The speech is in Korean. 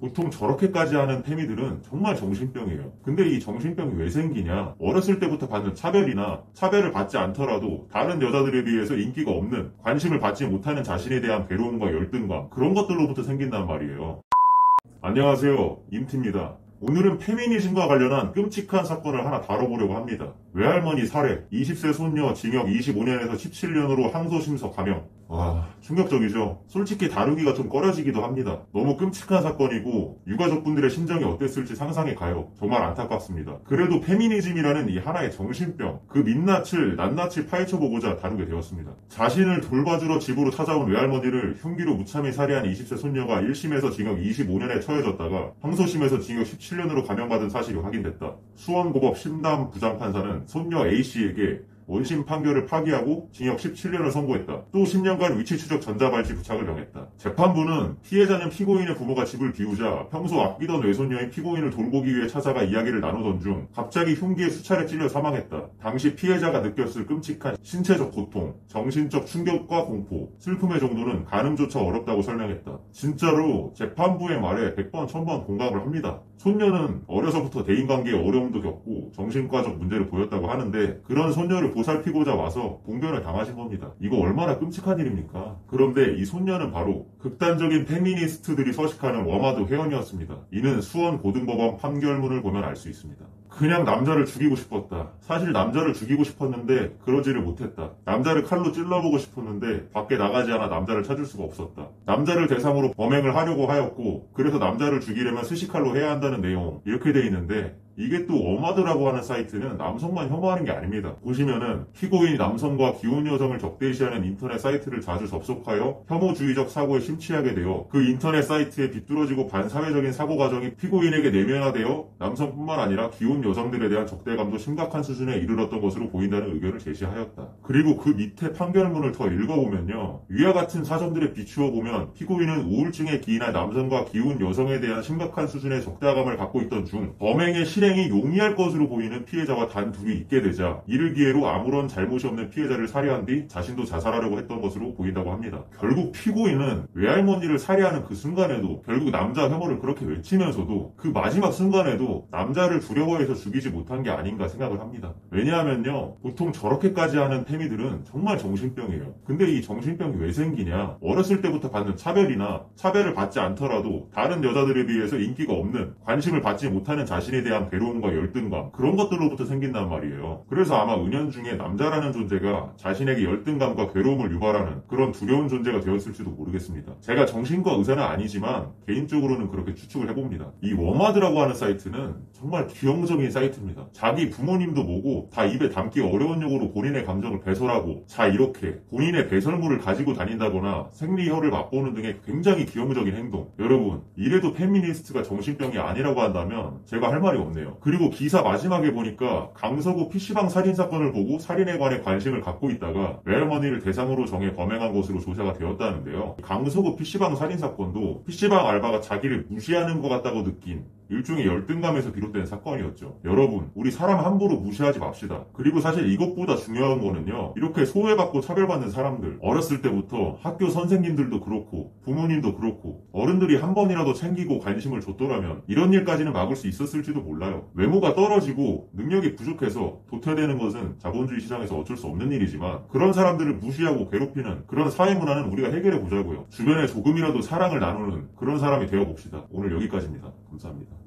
보통 저렇게까지 하는 페미들은 정말 정신병이에요. 근데 이 정신병이 왜 생기냐? 어렸을 때부터 받는 차별이나 차별을 받지 않더라도 다른 여자들에 비해서 인기가 없는, 관심을 받지 못하는 자신에 대한 괴로움과 열등감, 그런 것들로부터 생긴단 말이에요. 안녕하세요, 임티입니다. 오늘은 페미니즘과 관련한 끔찍한 사건을 하나 다뤄보려고 합니다. 외할머니 살해, 20세 손녀 징역 25년에서 17년으로 항소심서 감형. 와, 충격적이죠? 솔직히 다루기가 좀 꺼려지기도 합니다. 너무 끔찍한 사건이고 유가족분들의 심정이 어땠을지 상상이 가요. 정말 안타깝습니다. 그래도 페미니즘이라는 이 하나의 정신병, 그 민낯을 낱낱이 파헤쳐보고자 다루게 되었습니다. 자신을 돌봐주러 집으로 찾아온 외할머니를 흉기로 무참히 살해한 20세 손녀가 1심에서 징역 25년에 처해졌다가 항소심에서 징역 17년으로 감형받은 사실이 확인됐다. 수원고법 심담 부장판사는 손녀 A씨에게 원심 판결을 파기하고 징역 17년을 선고했다. 또 10년간 위치 추적 전자발찌 부착을 명했다. 재판부는 피해자는 피고인의 부모가 집을 비우자 평소 아끼던 외손녀인 피고인을 돌보기 위해 찾아가 이야기를 나누던 중 갑자기 흉기에 수차례 찔려 사망했다. 당시 피해자가 느꼈을 끔찍한 신체적 고통, 정신적 충격과 공포, 슬픔의 정도는 가늠조차 어렵다고 설명했다. 진짜로 재판부의 말에 100번 1000번 공감을 합니다. 손녀는 어려서부터 대인관계에 어려움도 겪고 정신과적 문제를 보였다고 하는데 그런 손녀를 보살피고자 와서 봉변을 당하신 겁니다. 이거 얼마나 끔찍한 일입니까? 그런데 이 손녀는 바로 극단적인 페미니스트들이 서식하는 워마드 회원이었습니다. 이는 수원고등법원 판결문을 보면 알 수 있습니다. 그냥 남자를 죽이고 싶었다. 사실 남자를 죽이고 싶었는데 그러지를 못했다. 남자를 칼로 찔러보고 싶었는데 밖에 나가지 않아 남자를 찾을 수가 없었다. 남자를 대상으로 범행을 하려고 하였고 그래서 남자를 죽이려면 스시칼로 해야 한다는 내용 이렇게 돼 있는데 이게 또 워마드라고 하는 사이트는 남성만 혐오하는 게 아닙니다. 보시면은 피고인이 남성과 기혼 여성을 적대시하는 인터넷 사이트를 자주 접속하여 혐오주의적 사고에 심취하게 되어 그 인터넷 사이트에 비뚤어지고 반사회적인 사고 과정이 피고인에게 내면화되어 남성뿐만 아니라 기혼 여성들에 대한 적대감도 심각한 수준에 이르렀던 것으로 보인다는 의견을 제시하였다. 그리고 그 밑에 판결문을 더 읽어보면요. 위와 같은 사정들에 비추어 보면 피고인은 우울증에 기인한 남성과 기혼 여성에 대한 심각한 수준의 적대감을 갖고 있던 중 범행의 실행이 용이할 것으로 보이는 피해자와 단 둘이 있게 되자 이를 기회로 아무런 잘못이 없는 피해자를 살해한 뒤 자신도 자살하려고 했던 것으로 보인다고 합니다. 결국 피고인은 외할머니를 살해하는 그 순간에도 결국 남자 혐오를 그렇게 외치면서도 그 마지막 순간에도 남자를 두려워해서 죽이지 못한 게 아닌가 생각을 합니다. 왜냐하면요. 보통 저렇게까지 하는 페미들은 정말 정신병이에요. 근데 이 정신병이 왜 생기냐? 어렸을 때부터 받는 차별이나 차별을 받지 않더라도 다른 여자들에 비해서 인기가 없는, 관심을 받지 못하는 자신에 대한 괴로움과 열등감, 그런 것들로부터 생긴단 말이에요. 그래서 아마 은연중에 남자라는 존재가 자신에게 열등감과 괴로움을 유발하는 그런 두려운 존재가 되었을지도 모르겠습니다. 제가 정신과 의사는 아니지만 개인적으로는 그렇게 추측을 해봅니다. 이 워마드라고 하는 사이트는 정말 기형적인 사이트입니다. 자기 부모님도 뭐고 다 입에 담기 어려운 용어로 본인의 감정을 배설하고 자 이렇게 본인의 배설물을 가지고 다닌다거나 생리혈을 맛보는 등의 굉장히 기형적인 행동. 여러분, 이래도 페미니스트가 정신병이 아니라고 한다면 제가 할 말이 없네요. 그리고 기사 마지막에 보니까 강서구 PC방 살인사건을 보고 살인에 관해 관심을 갖고 있다가 외할머니를 대상으로 정해 범행한 것으로 조사가 되었다는데요. 강서구 PC방 살인사건도 PC방 알바가 자기를 무시하는 것 같다고 느낀 일종의 열등감에서 비롯된 사건이었죠. 여러분, 우리 사람 함부로 무시하지 맙시다. 그리고 사실 이것보다 중요한 거는요. 이렇게 소외받고 차별받는 사람들, 어렸을 때부터 학교 선생님들도 그렇고 부모님도 그렇고 어른들이 한 번이라도 챙기고 관심을 줬더라면 이런 일까지는 막을 수 있었을지도 몰라요. 외모가 떨어지고 능력이 부족해서 도태되는 것은 자본주의 시장에서 어쩔 수 없는 일이지만 그런 사람들을 무시하고 괴롭히는 그런 사회 문화는 우리가 해결해 보자고요. 주변에 조금이라도 사랑을 나누는 그런 사람이 되어봅시다. 오늘 여기까지입니다. 감사합니다.